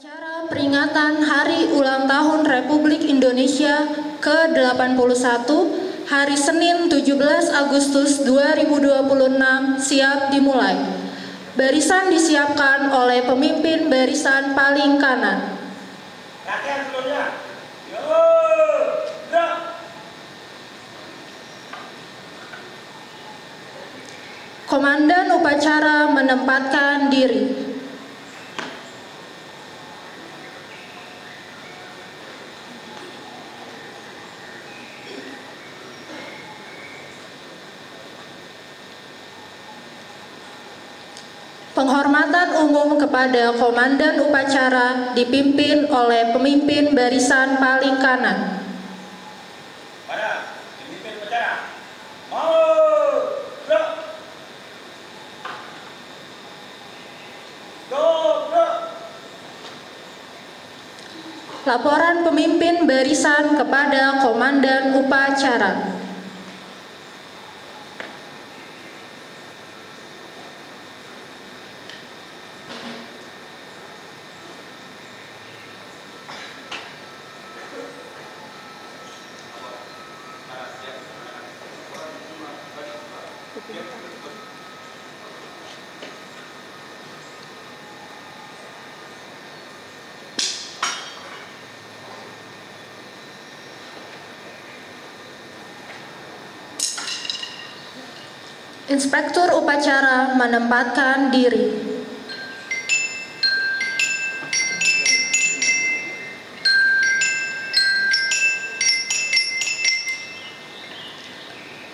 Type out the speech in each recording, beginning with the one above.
Upacara peringatan Hari Ulang Tahun Republik Indonesia ke-81 hari Senin 17 Agustus 2026 siap dimulai. Barisan disiapkan oleh pemimpin barisan paling kanan. Latihan sebelumnya. Yo, gerak. Komandan upacara menempatkan diri. Penghormatan umum kepada komandan upacara dipimpin oleh pemimpin barisan paling kanan. Mana? Pemimpin upacara. Mau, gerak. Go, gerak. Laporan pemimpin barisan kepada komandan upacara. Inspektur upacara menempatkan diri.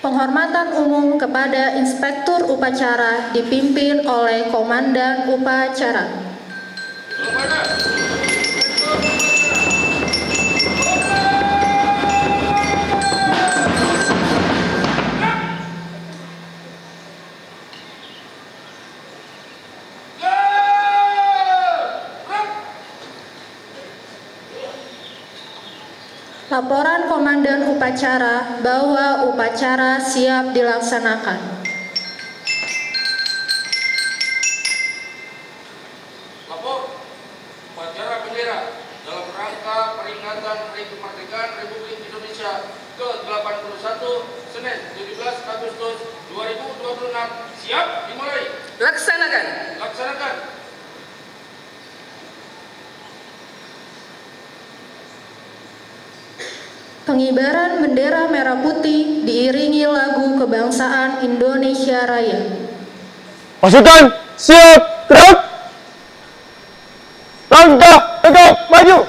Penghormatan umum kepada inspektur upacara dipimpin oleh komandan upacara. Laporan komandan upacara bahwa upacara siap dilaksanakan. Lapor, upacara bendera dalam rangka peringatan Hari Kemerdekaan Republik Indonesia ke-81 Senin 17 Agustus 2026 siap dimulai. Laksanakan. Laksanakan. Pengibaran bendera merah putih diiringi lagu kebangsaan Indonesia Raya. Pasukan siap gerak. Langkah tegak maju.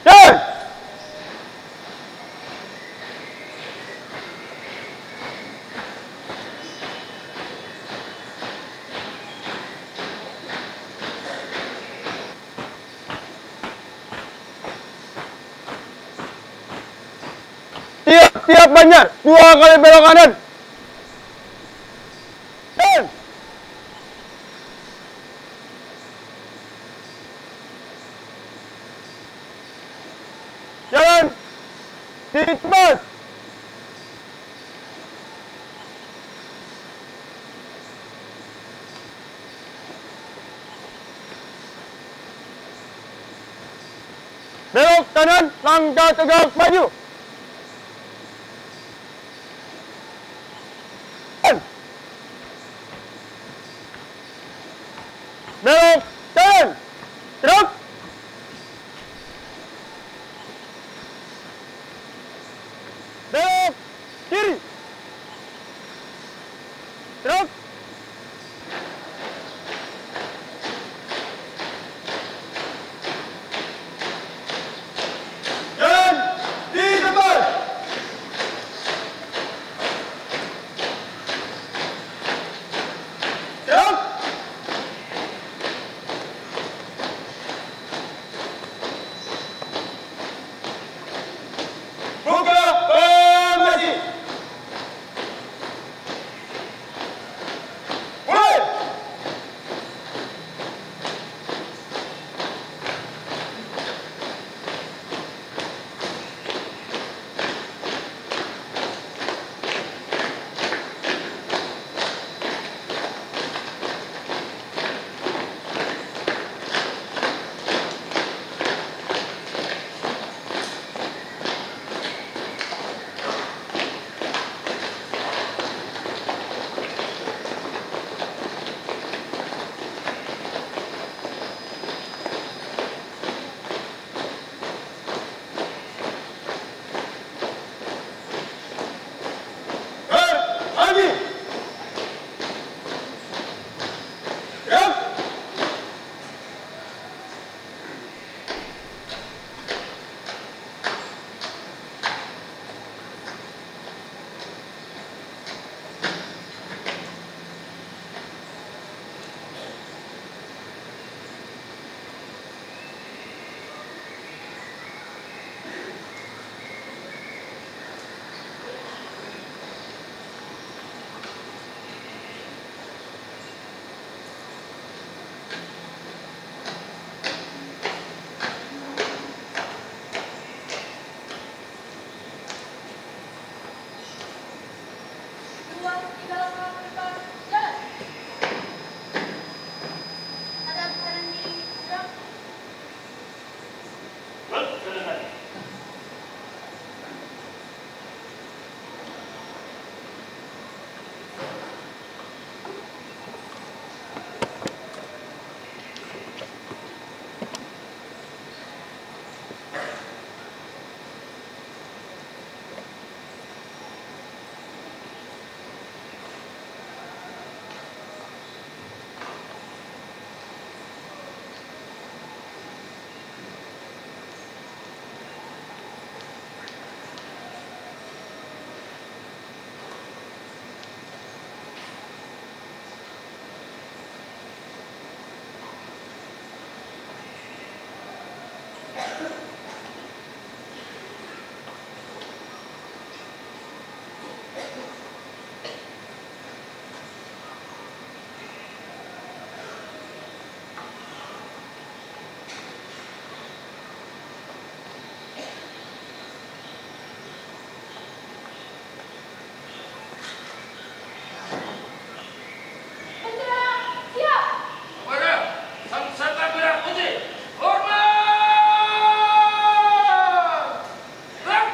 Jalan. Siap Banjar, 2 kali belok kanan. Jalan. Jalan. Ditebas. Belok kanan, langkah tegak maju. Belok kanan, gerak. Belok kiri, gerak. Jalan di Kepada Sang Saka Merah Putih, hormat! Gerak!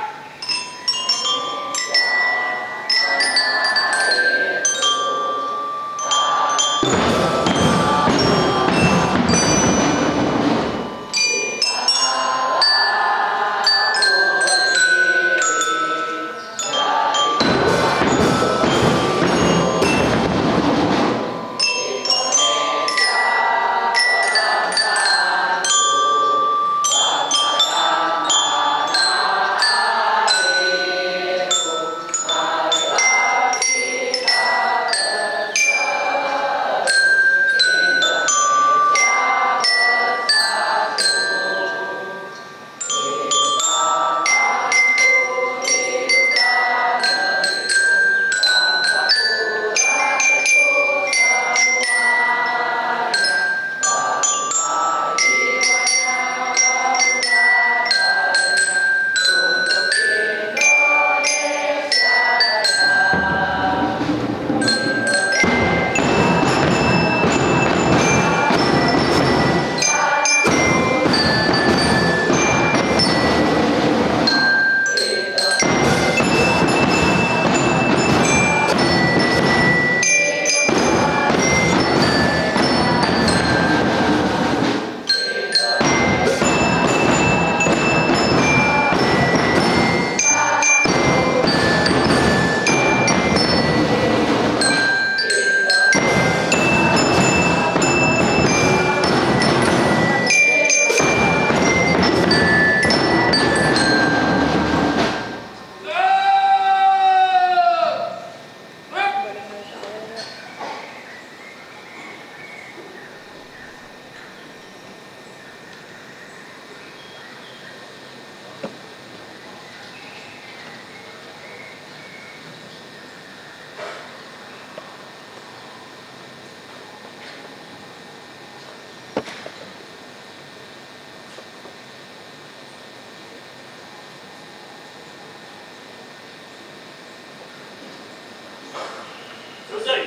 Selesai.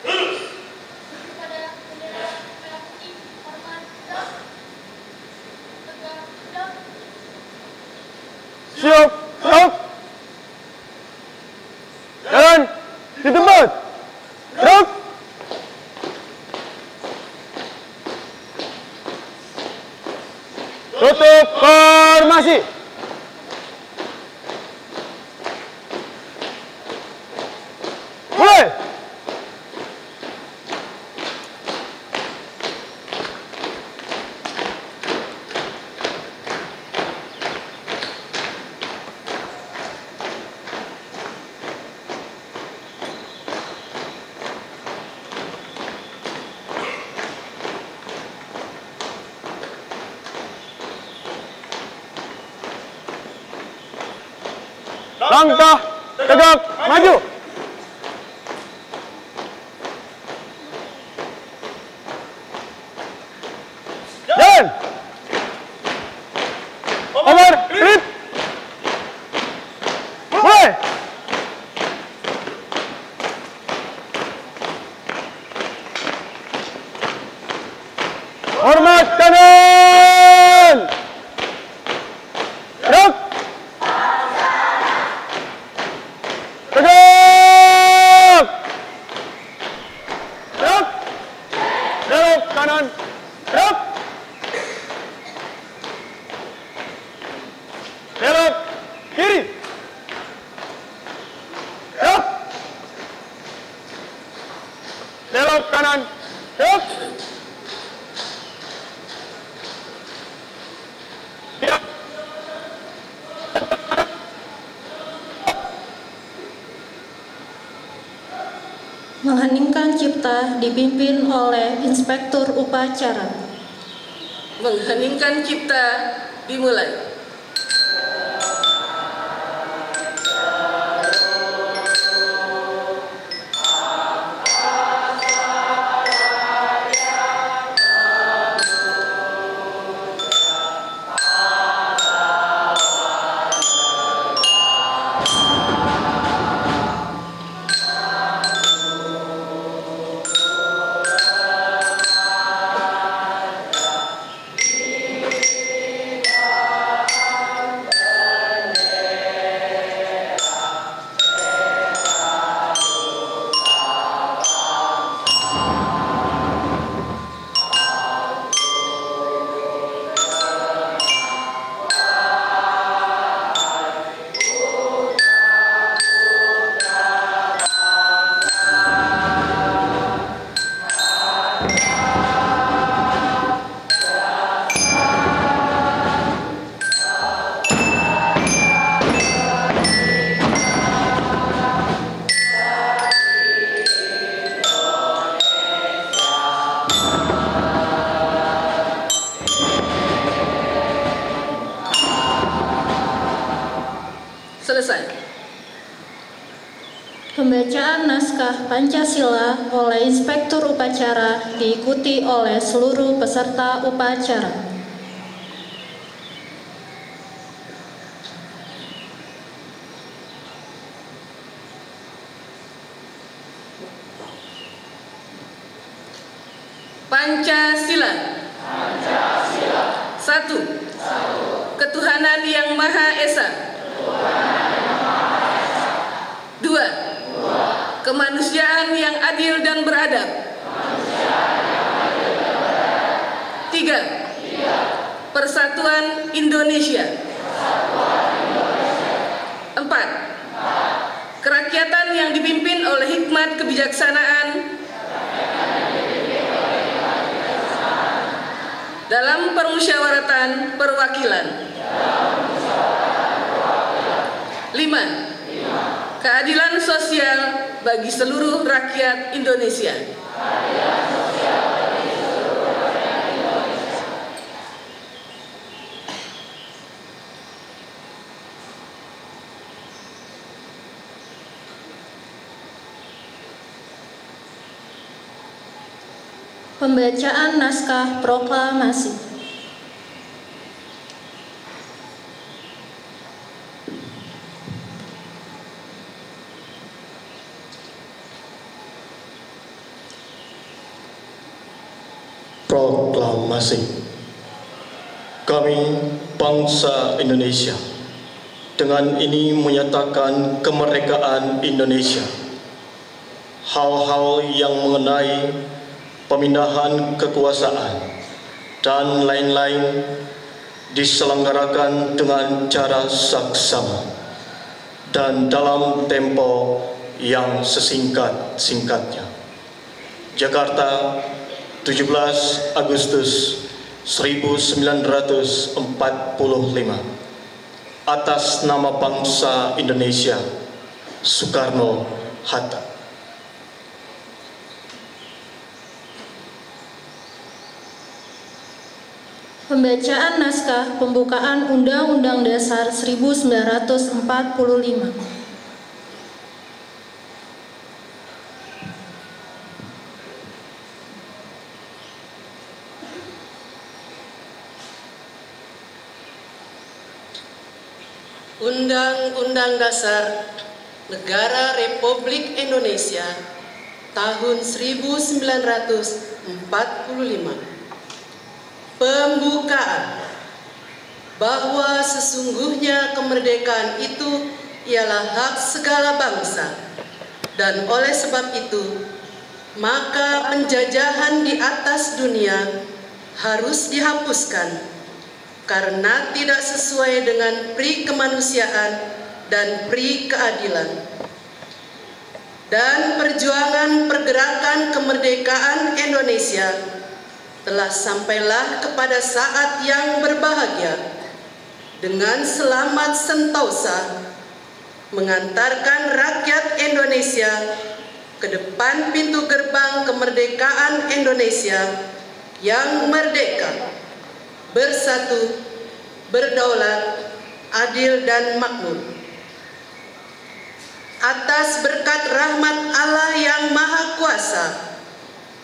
Lurus. Siap. Gerak. Jalan. Di tempat. Gerak. Tutup formasi. Mulai. Langkah tegak maju. Jalan. Over. Grip. Mulai. Hormat kanan. Gerak. Tegak. Mengheningkan cipta dipimpin oleh Inspektur Upacara. Mengheningkan cipta dimulai. Selesai. Pembacaan naskah Pancasila oleh Inspektur Upacara diikuti oleh seluruh peserta upacara. Pancasila. Satu. Ketuhanan Yang Maha Esa. Dua. Kemanusiaan yang adil dan beradab. Tiga. Persatuan Indonesia. Empat. Kerakyatan yang dipimpin oleh hikmat kebijaksanaan dalam permusyawaratan perwakilan. 5. Keadilan sosial bagi seluruh rakyat Indonesia. Pembacaan naskah proklamasi. Proklamasi. Kami, bangsa Indonesia, dengan ini menyatakan kemerdekaan Indonesia. Hal-hal yang mengenai pemindahan kekuasaan dan lain-lain diselenggarakan dengan cara saksama dan dalam tempo yang sesingkat-singkatnya. Jakarta, 17 Agustus 1945. Atas nama bangsa Indonesia, Soekarno-Hatta. Pembacaan naskah pembukaan Undang-Undang Dasar 1945. Undang-Undang Dasar Negara Republik Indonesia tahun 1945. Pembukaan. Bahwa sesungguhnya kemerdekaan itu ialah hak segala bangsa, dan oleh sebab itu maka penjajahan di atas dunia harus dihapuskan karena tidak sesuai dengan pri kemanusiaan dan pri keadilan. Dan perjuangan pergerakan kemerdekaan Indonesia telah sampailah kepada saat yang berbahagia dengan selamat sentosa mengantarkan rakyat Indonesia ke depan pintu gerbang kemerdekaan Indonesia yang merdeka, bersatu, berdaulat, adil dan makmur. Atas berkat rahmat Allah yang Maha Kuasa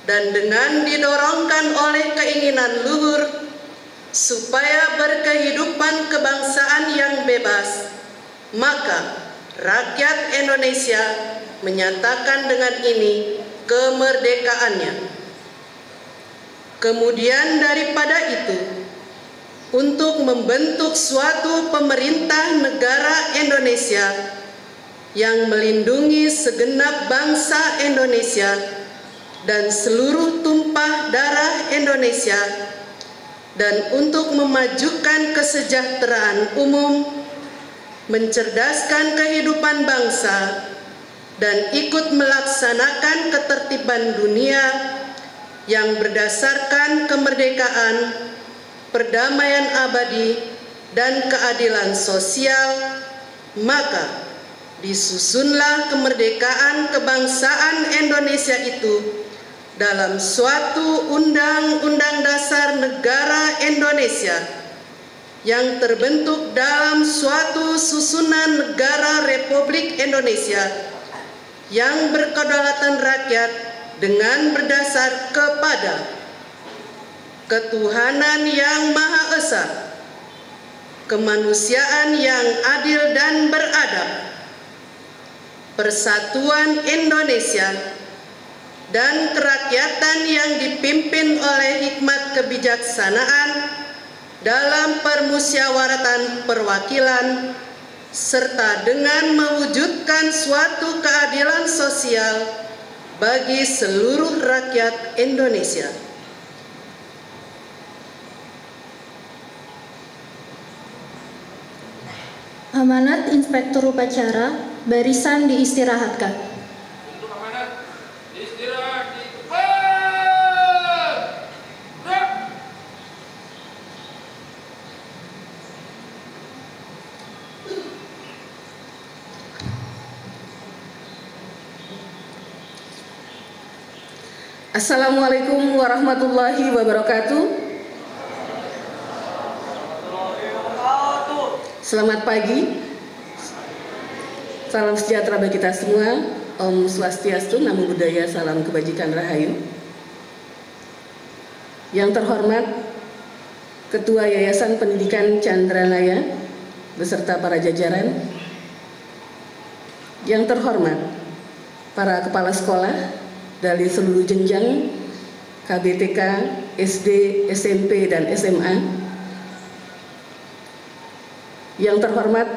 dan dengan didorongkan oleh keinginan luhur supaya berkehidupan kebangsaan yang bebas, maka rakyat Indonesia menyatakan dengan ini kemerdekaannya. Kemudian daripada itu, untuk membentuk suatu pemerintah negara Indonesia yang melindungi segenap bangsa Indonesia dan seluruh tumpah darah Indonesia, dan untuk memajukan kesejahteraan umum, mencerdaskan kehidupan bangsa, dan ikut melaksanakan ketertiban dunia yang berdasarkan kemerdekaan, perdamaian abadi, dan keadilan sosial, maka disusunlah kemerdekaan kebangsaan Indonesia itu dalam suatu Undang-Undang Dasar Negara Indonesia yang terbentuk dalam suatu susunan negara Republik Indonesia yang berkedaulatan rakyat dengan berdasar kepada ketuhanan yang Maha Esa, kemanusiaan yang adil dan beradab, persatuan Indonesia, dan kerakyatan yang dipimpin oleh hikmat kebijaksanaan dalam permusyawaratan perwakilan, serta dengan mewujudkan suatu keadilan sosial bagi seluruh rakyat Indonesia. Amanat Inspektur Upacara, barisan diistirahatkan. Untuk amanat istirahat di depan. Gerak. Assalamualaikum warahmatullahi wabarakatuh. Selamat pagi. Salam sejahtera bagi kita semua. Om Swastiastu, Namo Buddhaya, salam kebajikan rahayu. Yang terhormat Ketua Yayasan Pendidikan Chandranaya beserta para jajaran. Yang terhormat para kepala sekolah dari seluruh jenjang KBTK, SD, SMP, dan SMA. Yang terhormat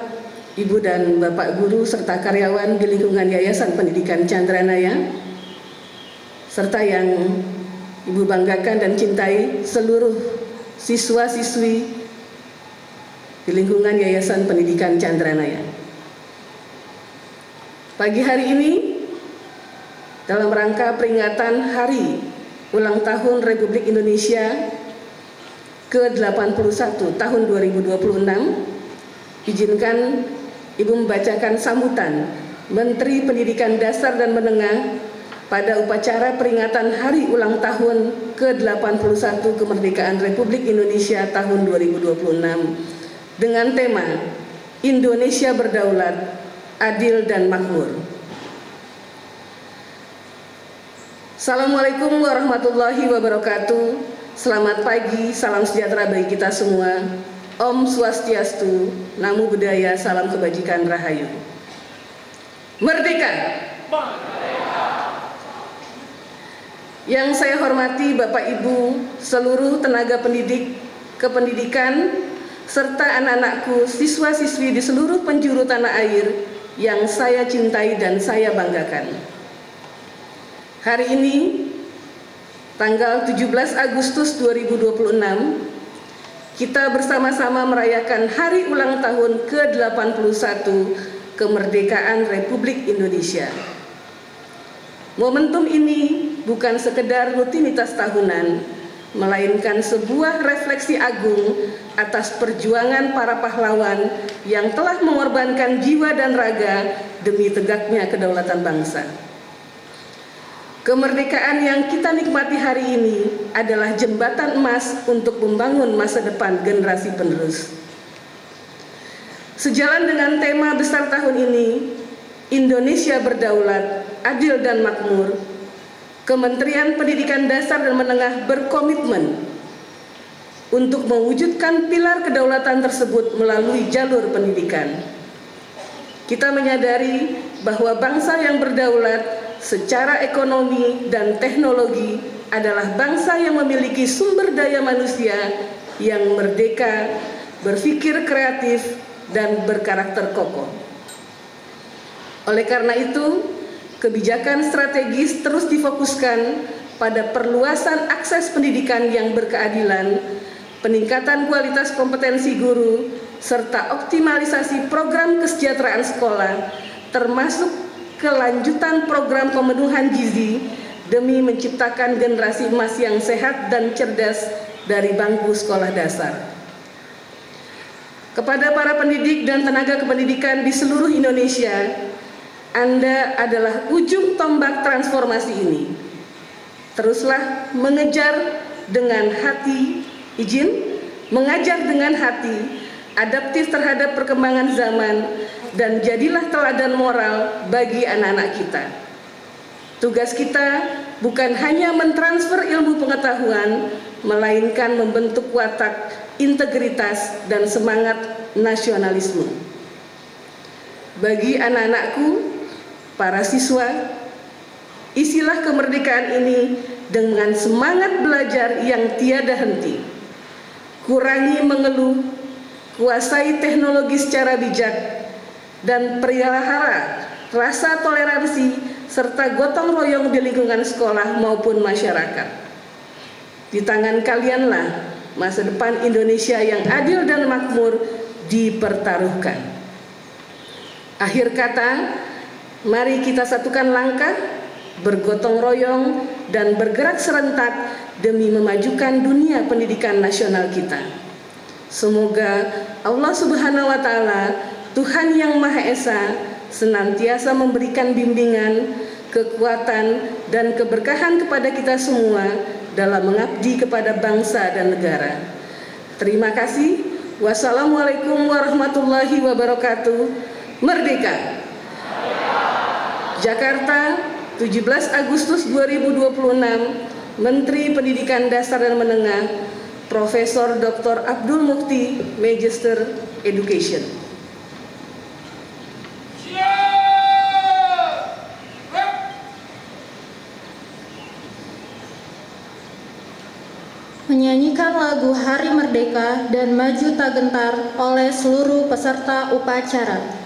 Ibu dan Bapak Guru serta karyawan di lingkungan Yayasan Pendidikan Chandranaya, serta yang Ibu banggakan dan cintai seluruh siswa-siswi di lingkungan Yayasan Pendidikan Chandranaya. Pagi hari ini, dalam rangka peringatan Hari Ulang Tahun Republik Indonesia ke-81 tahun 2026, izinkan Ibu membacakan sambutan Menteri Pendidikan Dasar dan Menengah pada upacara peringatan Hari Ulang Tahun ke-81 Kemerdekaan Republik Indonesia tahun 2026 dengan tema Indonesia Berdaulat, Adil dan Makmur. Assalamualaikum warahmatullahi wabarakatuh. Selamat pagi, salam sejahtera bagi kita semua. Om Swastiastu, Namo Buddhaya, salam kebajikan rahayu. Merdeka! Yang saya hormati Bapak Ibu, seluruh tenaga pendidik, kependidikan, serta anak-anakku, siswa-siswi di seluruh penjuru tanah air yang saya cintai dan saya banggakan. Hari ini, tanggal 17 Agustus 2026, kita bersama-sama merayakan Hari Ulang Tahun ke-81 Kemerdekaan Republik Indonesia. Momentum ini bukan sekedar rutinitas tahunan, melainkan sebuah refleksi agung atas perjuangan para pahlawan yang telah mengorbankan jiwa dan raga demi tegaknya kedaulatan bangsa. Kemerdekaan yang kita nikmati hari ini adalah jembatan emas untuk membangun masa depan generasi penerus. Sejalan dengan tema besar tahun ini, Indonesia Berdaulat, Adil dan Makmur, Kementerian Pendidikan Dasar dan Menengah berkomitmen untuk mewujudkan pilar kedaulatan tersebut melalui jalur pendidikan. Kita menyadari bahwa bangsa yang berdaulat secara ekonomi dan teknologi adalah bangsa yang memiliki sumber daya manusia yang merdeka, berpikir kreatif, dan berkarakter kokoh. Oleh karena itu, kebijakan strategis terus difokuskan pada perluasan akses pendidikan yang berkeadilan, peningkatan kualitas kompetensi guru, serta optimalisasi program kesejahteraan sekolah, termasuk kelanjutan program pemenuhan gizi demi menciptakan generasi emas yang sehat dan cerdas dari bangku sekolah dasar. Kepada para pendidik dan tenaga kependidikan di seluruh Indonesia, Anda adalah ujung tombak transformasi ini. Teruslah mengejar dengan hati, mengajar dengan hati, adaptif terhadap perkembangan zaman, dan jadilah teladan moral bagi anak-anak kita. Tugas kita bukan hanya mentransfer ilmu pengetahuan, melainkan membentuk watak integritas dan semangat nasionalisme. Bagi anak-anakku, para siswa, isilah kemerdekaan ini dengan semangat belajar yang tiada henti. Kurangi mengeluh, kuasai teknologi secara bijak, dan pelihara rasa toleransi serta gotong royong di lingkungan sekolah maupun masyarakat. Di tangan kalianlah masa depan Indonesia yang adil dan makmur dipertaruhkan. Akhir kata, mari kita satukan langkah, bergotong royong, dan bergerak serentak demi memajukan dunia pendidikan nasional kita. Semoga Allah Subhanahu wa Ta'ala, Tuhan yang Maha Esa, senantiasa memberikan bimbingan, kekuatan, dan keberkahan kepada kita semua dalam mengabdi kepada bangsa dan negara. Terima kasih. Wassalamualaikum warahmatullahi wabarakatuh. Merdeka! Jakarta, 17 Agustus 2026, Menteri Pendidikan Dasar dan Menengah, Profesor Dr. Abdul Mukti, Magister Education. Menyanyikan lagu Hari Merdeka dan Maju Tak Gentar oleh seluruh peserta upacara.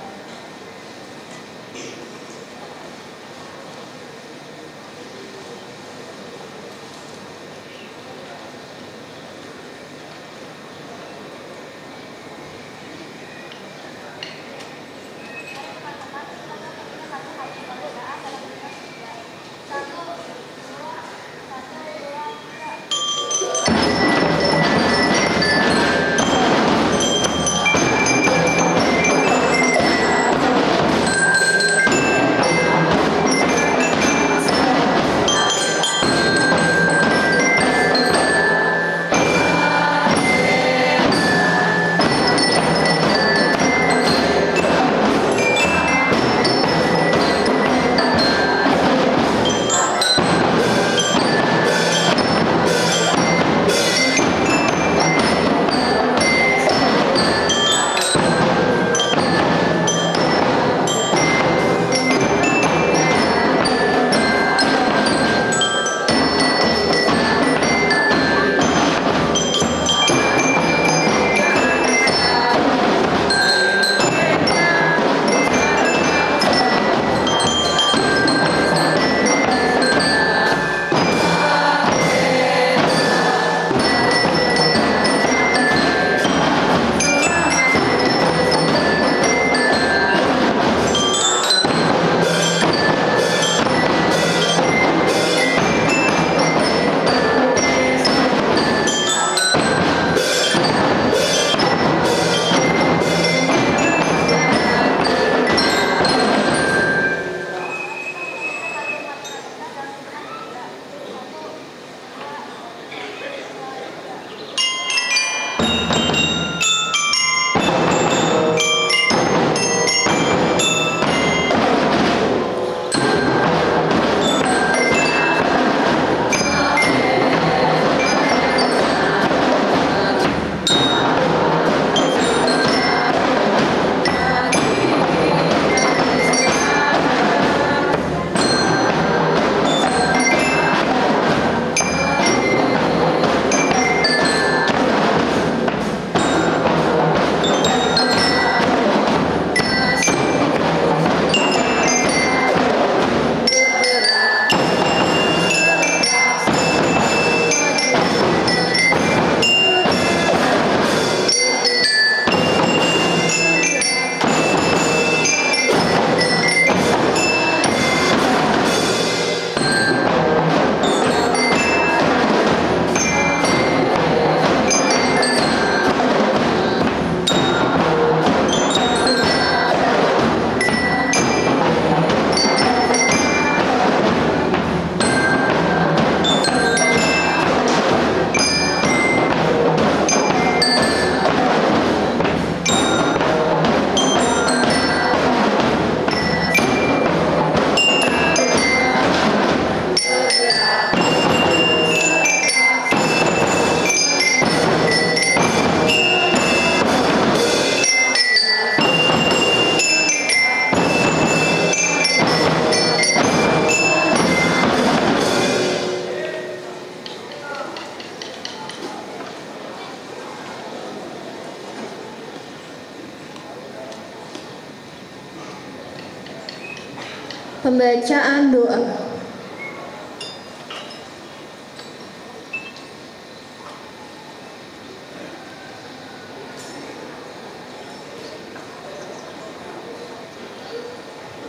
Pembacaan doa.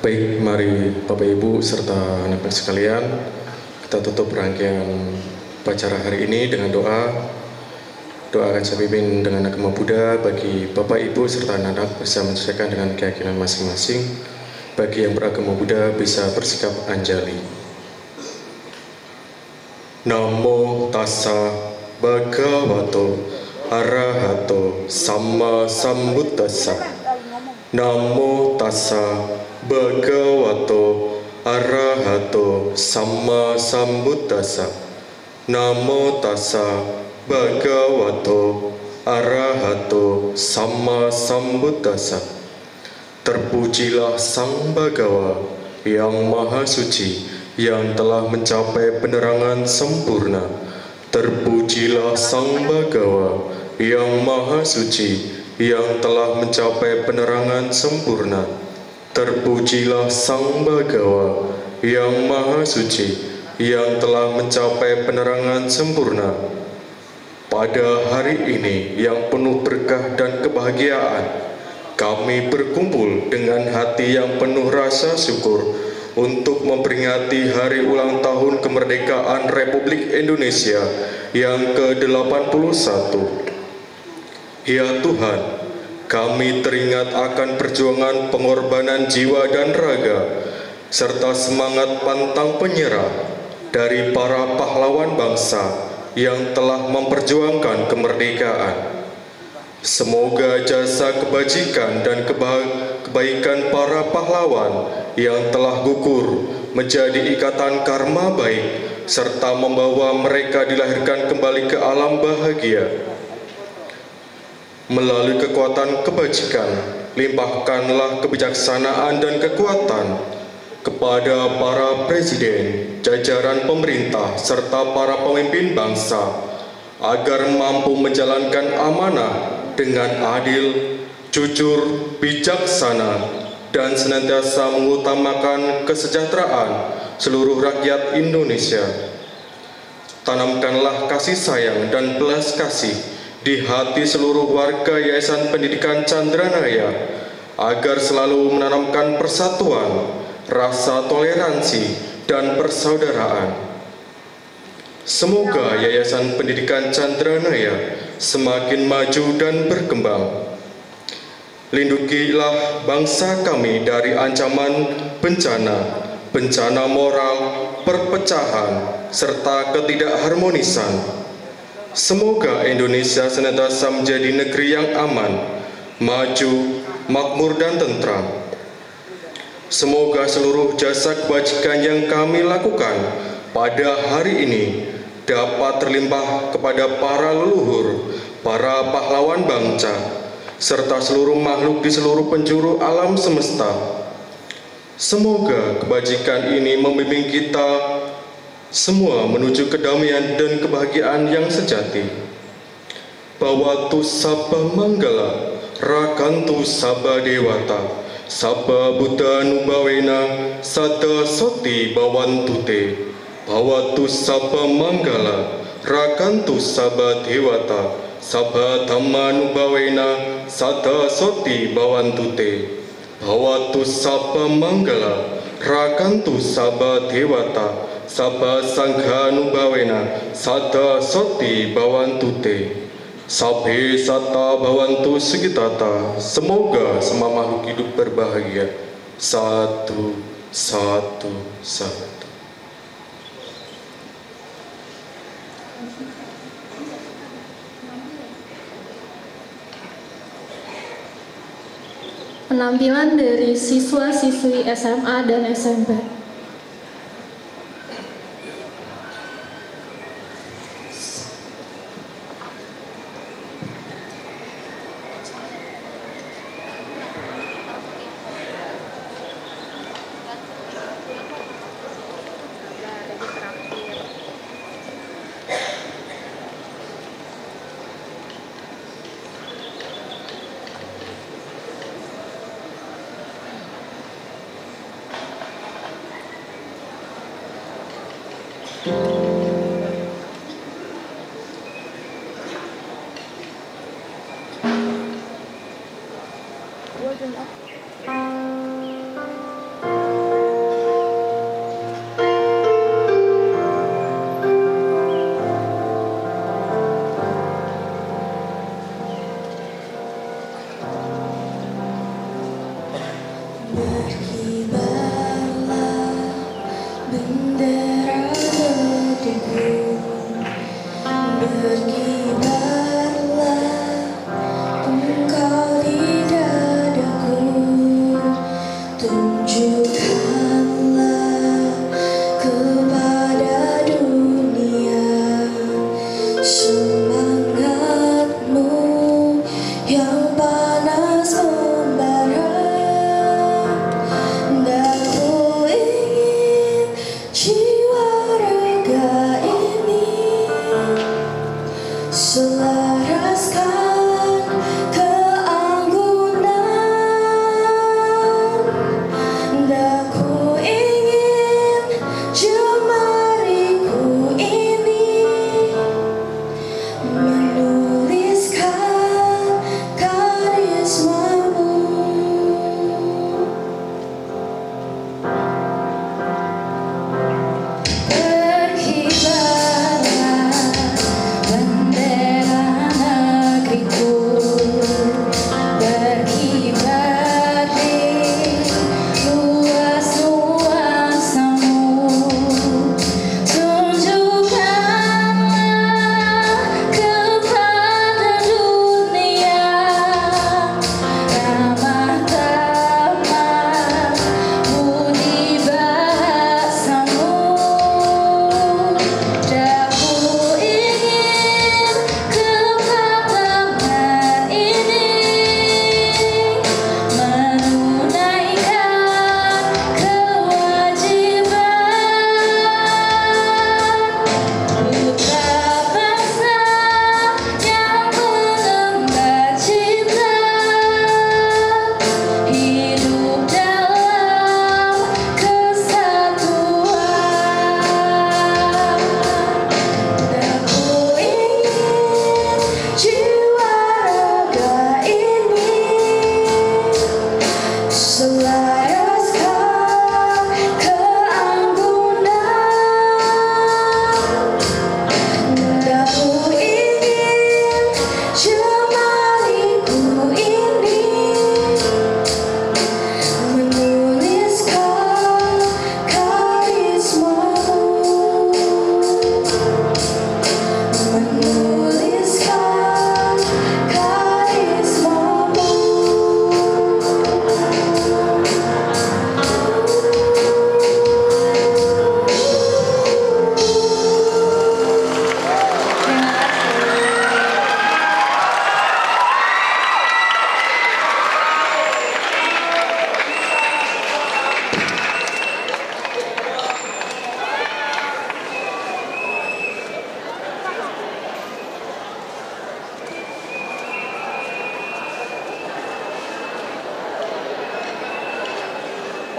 Baik, mari Bapak Ibu serta anak-anak sekalian, kita tutup rangkaian upacara hari ini dengan doa. Doa akan saya pimpin dengan agama Buddha bagi Bapak Ibu serta anak-anak bisa menyesuaikan dengan keyakinan masing-masing. Bagi yang beragama Buddha bisa bersikap anjali. Namo tassa bhagavato arahato samma sambuddhassa. Namo tassa bhagavato arahato samma sambuddhassa. Namo tassa bhagavato arahato samma sambuddhassa. Terpujilah Sang Bhagawa yang Maha Suci yang telah mencapai penerangan sempurna. Terpujilah Sang Bhagawa yang Maha Suci yang telah mencapai penerangan sempurna. Terpujilah Sang Bhagawa yang Maha Suci yang telah mencapai penerangan sempurna. Pada hari ini yang penuh berkah dan kebahagiaan, kami berkumpul dengan hati yang penuh rasa syukur untuk memperingati hari ulang tahun kemerdekaan Republik Indonesia yang ke-81. Ya Tuhan, kami teringat akan perjuangan pengorbanan jiwa dan raga, serta semangat pantang penyerah dari para pahlawan bangsa yang telah memperjuangkan kemerdekaan. Semoga jasa kebajikan dan kebaikan para pahlawan yang telah gugur menjadi ikatan karma baik, serta membawa mereka dilahirkan kembali ke alam bahagia. Melalui kekuatan kebajikan, limpahkanlah kebijaksanaan dan kekuatan kepada para presiden, jajaran pemerintah, serta para pemimpin bangsa, agar mampu menjalankan amanah dengan adil, jujur, bijaksana, dan senantiasa mengutamakan kesejahteraan seluruh rakyat Indonesia. Tanamkanlah kasih sayang dan belas kasih di hati seluruh warga Yayasan Pendidikan Chandranaya, agar selalu menanamkan persatuan, rasa toleransi, dan persaudaraan. Semoga Yayasan Pendidikan Chandranaya semakin maju dan berkembang. Lindungilah bangsa kami dari ancaman bencana moral, perpecahan, serta ketidakharmonisan. Semoga Indonesia senantiasa menjadi negeri yang aman, maju, makmur, dan tentram. Semoga seluruh jasa kebajikan yang kami lakukan pada hari ini dapat terlimpah kepada para leluhur, para pahlawan bangsa, serta seluruh makhluk di seluruh penjuru alam semesta. Semoga kebajikan ini membimbing kita semua menuju kedamaian dan kebahagiaan yang sejati. Bhavatu sabba manggala, rakantu sabba dewata, sabba buddha nubhavena, sada soti bhavantu te. Bhavatu sabba manggala, rakantu sabba dewata, sabba dhamma nubhavena, sada soti bhavantu te. Bhavatu sabba manggala, rakantu sabba dewata, sabba sangha nubhavena, sada soti bhavantu te. Sabhe satta bhavantu sukitata. Semoga semua makhluk hidup berbahagia. Satu, satu, satu. Penampilan dari siswa-siswi SMA dan SMP. Berkibarlah bendera negeriku, berkibarlah engkau di dadaku, tunjukkanlah kepada dunia semangatmu yang panas membara. Aku ingin jiwa raga ini selaraskan keanggunan. Aku ingin jemariku ini menuliskan karismamu. Berkibarlah bendera negeriku, berkibar di luas nuansamu, tunjukkanlah kepada dunia ramah tamah budi bahasamu. Aku ingin kepatangan ini menunaikan kewajiban putra bangsa yang menemba cinta, hidup dalam kesatuan. Aku ingin jiwa raga ini selaraskan keanggunan. Aku ingin jemariku ini menuliskan karismamu, menuliskan karismamu.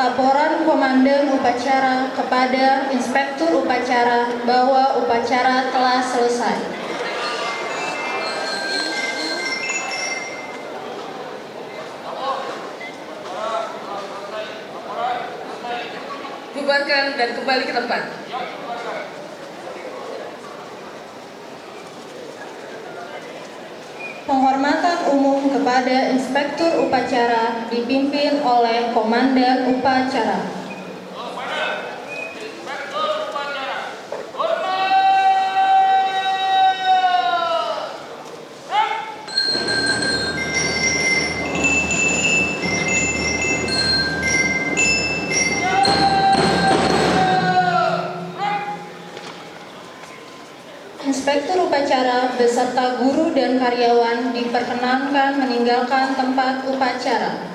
Laporan Komandan Upacara kepada Inspektur Upacara bahwa upacara telah selesai. Bubarkan dan kembali ke tempat. Penghormatan umum kepada Inspektur Upacara dipimpin oleh Komandan Upacara. Inspektur upacara, hormat! Inspektur Upacara beserta guru dan karyawan diperkenankan meninggalkan tempat upacara.